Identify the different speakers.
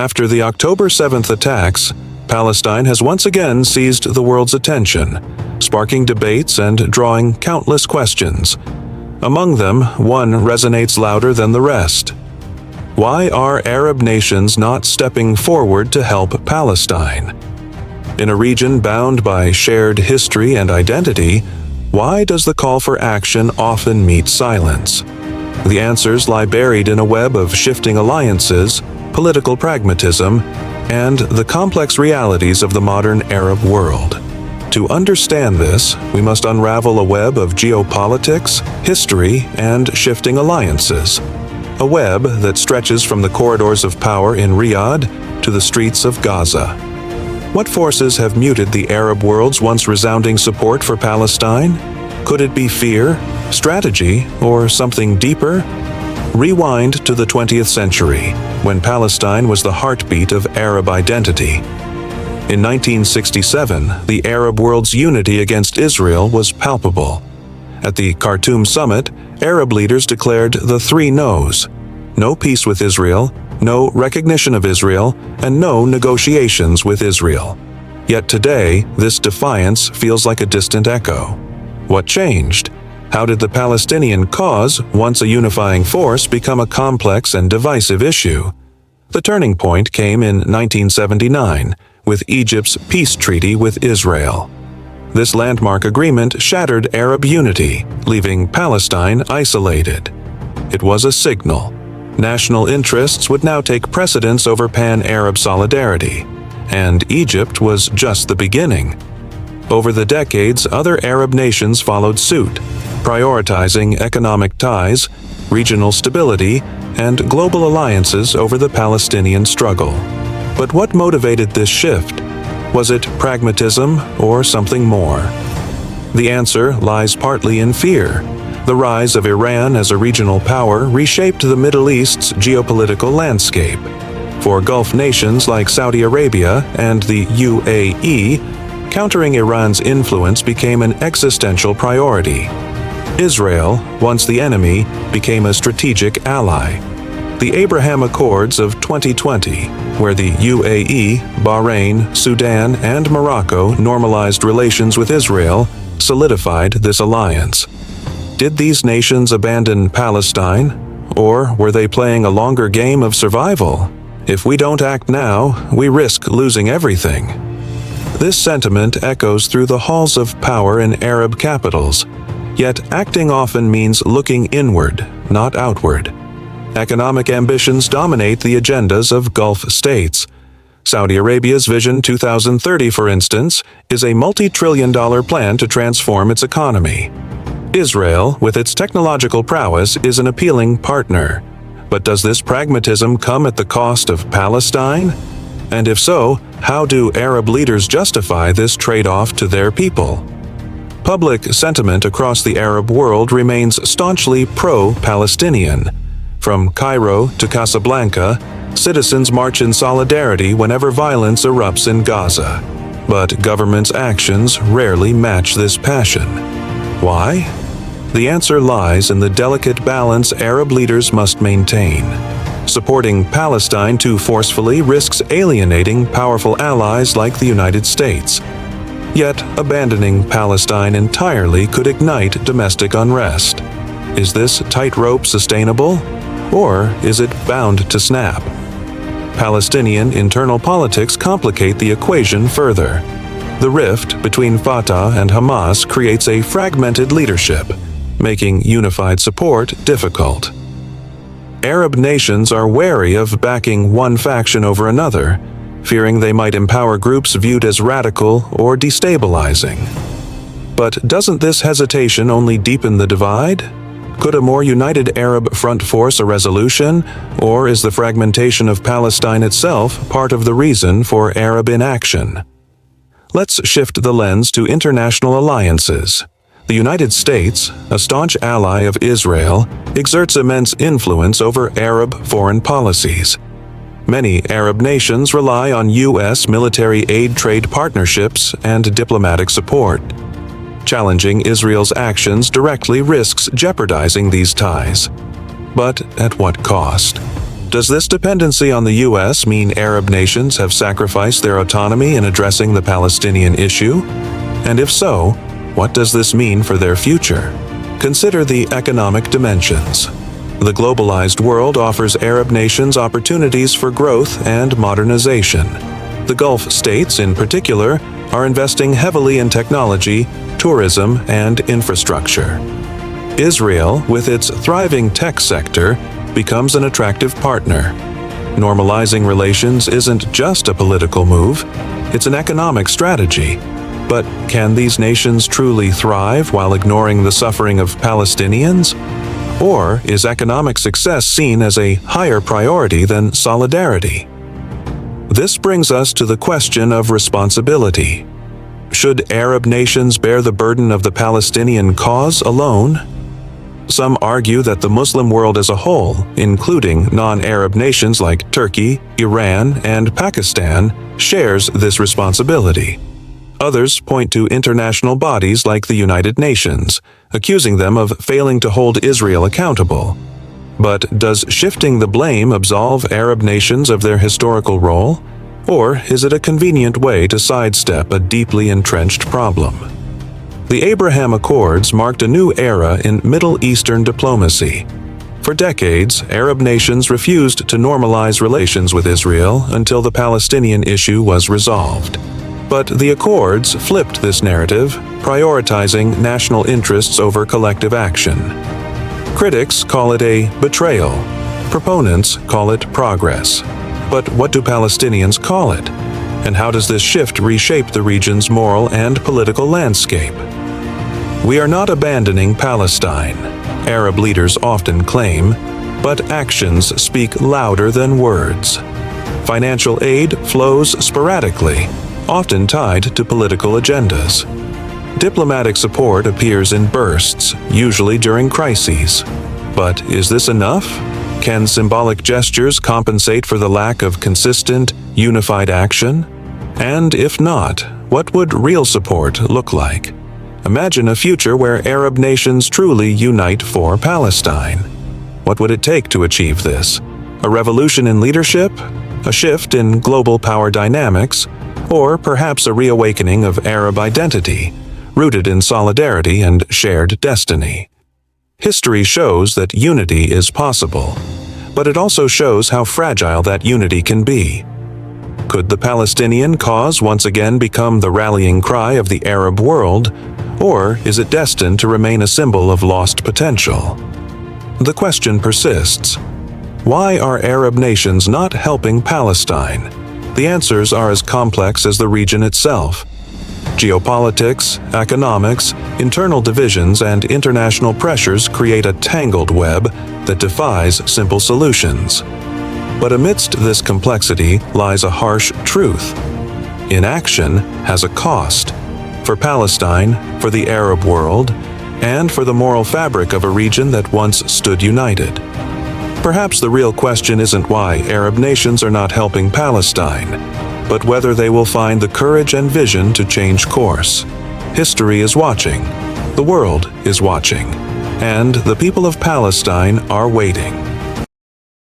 Speaker 1: After the October 7th attacks, Palestine has once again seized the world's attention, sparking debates and drawing countless questions. Among them, one resonates louder than the rest. Why are Arab nations not stepping forward to help Palestine? In a region bound by shared history and identity, why does the call for action often meet silence? The answers lie buried in a web of shifting alliances, political pragmatism, and the complex realities of the modern Arab world. To understand this, we must unravel a web of geopolitics, history, and shifting alliances. A web that stretches from the corridors of power in Riyadh to the streets of Gaza. What forces have muted the Arab world's once resounding support for Palestine? Could it be fear, strategy, or something deeper? Rewind to the 20th century, when Palestine was the heartbeat of Arab identity. In 1967, the Arab world's unity against Israel was palpable. At the Khartoum summit, Arab leaders declared the three no's: no peace with Israel, no recognition of Israel, and no negotiations with Israel. Yet today, this defiance feels like a distant echo. What changed? How did the Palestinian cause, once a unifying force, become a complex and divisive issue? The turning point came in 1979, with Egypt's peace treaty with Israel. This landmark agreement shattered Arab unity, leaving Palestine isolated. It was a signal. National interests would now take precedence over pan-Arab solidarity, and Egypt was just the beginning. Over the decades, other Arab nations followed suit, prioritizing economic ties, regional stability, and global alliances over the Palestinian struggle. But what motivated this shift? Was it pragmatism or something more? The answer lies partly in fear. The rise of Iran as a regional power reshaped the Middle East's geopolitical landscape. For Gulf nations like Saudi Arabia and the UAE, countering Iran's influence became an existential priority. Israel, once the enemy, became a strategic ally. The Abraham Accords of 2020, where the UAE, Bahrain, Sudan, and Morocco normalized relations with Israel, solidified this alliance. Did these nations abandon Palestine, or were they playing a longer game of survival? If we don't act now, we risk losing everything. This sentiment echoes through the halls of power in Arab capitals, yet acting often means looking inward, not outward. Economic ambitions dominate the agendas of Gulf states. Saudi Arabia's Vision 2030, for instance, is a multi-trillion-dollar plan to transform its economy. Israel, with its technological prowess, is an appealing partner. But does this pragmatism come at the cost of Palestine? And if so, how do Arab leaders justify this trade-off to their people? Public sentiment across the Arab world remains staunchly pro-Palestinian. From Cairo to Casablanca, citizens march in solidarity whenever violence erupts in Gaza. But governments' actions rarely match this passion. Why? The answer lies in the delicate balance Arab leaders must maintain. Supporting Palestine too forcefully risks alienating powerful allies like the United States. Yet, abandoning Palestine entirely could ignite domestic unrest. Is this tightrope sustainable? Or is it bound to snap? Palestinian internal politics complicate the equation further. The rift between Fatah and Hamas creates a fragmented leadership, making unified support difficult. Arab nations are wary of backing one faction over another, fearing they might empower groups viewed as radical or destabilizing. But doesn't this hesitation only deepen the divide? Could a more united Arab front force a resolution, or is the fragmentation of Palestine itself part of the reason for Arab inaction? Let's shift the lens to international alliances. The United States, a staunch ally of Israel, exerts immense influence over Arab foreign policies. Many Arab nations rely on U.S. military aid-trade partnerships and diplomatic support. Challenging Israel's actions directly risks jeopardizing these ties. But at what cost? Does this dependency on the U.S. mean Arab nations have sacrificed their autonomy in addressing the Palestinian issue? And if so, what does this mean for their future? Consider the economic dimensions. The globalized world offers Arab nations opportunities for growth and modernization. The Gulf states, in particular, are investing heavily in technology, tourism, and infrastructure. Israel, with its thriving tech sector, becomes an attractive partner. Normalizing relations isn't just a political move, it's an economic strategy. But can these nations truly thrive while ignoring the suffering of Palestinians? Or is economic success seen as a higher priority than solidarity? This brings us to the question of responsibility. Should Arab nations bear the burden of the Palestinian cause alone? Some argue that the Muslim world as a whole, including non-Arab nations like Turkey, Iran, and Pakistan, shares this responsibility. Others point to international bodies like the United Nations, accusing them of failing to hold Israel accountable. But does shifting the blame absolve Arab nations of their historical role? Or is it a convenient way to sidestep a deeply entrenched problem? The Abraham Accords marked a new era in Middle Eastern diplomacy. For decades, Arab nations refused to normalize relations with Israel until the Palestinian issue was resolved. But the Accords flipped this narrative, prioritizing national interests over collective action. Critics call it a betrayal. Proponents call it progress. But what do Palestinians call it? And how does this shift reshape the region's moral and political landscape? We are not abandoning Palestine, Arab leaders often claim, but actions speak louder than words. Financial aid flows sporadically, often tied to political agendas. Diplomatic support appears in bursts, usually during crises. But is this enough? Can symbolic gestures compensate for the lack of consistent, unified action? And if not, what would real support look like? Imagine a future where Arab nations truly unite for Palestine. What would it take to achieve this? A revolution in leadership? A shift in global power dynamics? Or perhaps a reawakening of Arab identity, rooted in solidarity and shared destiny? History shows that unity is possible, but it also shows how fragile that unity can be. Could the Palestinian cause once again become the rallying cry of the Arab world, or is it destined to remain a symbol of lost potential? The question persists. Why are Arab nations not helping Palestine? The answers are as complex as the region itself. Geopolitics, economics, internal divisions, and international pressures create a tangled web that defies simple solutions. But amidst this complexity lies a harsh truth. Inaction has a cost. For Palestine, for the Arab world, and for the moral fabric of a region that once stood united. Perhaps the real question isn't why Arab nations are not helping Palestine, but whether they will find the courage and vision to change course. History is watching, the world is watching, and the people of Palestine are waiting.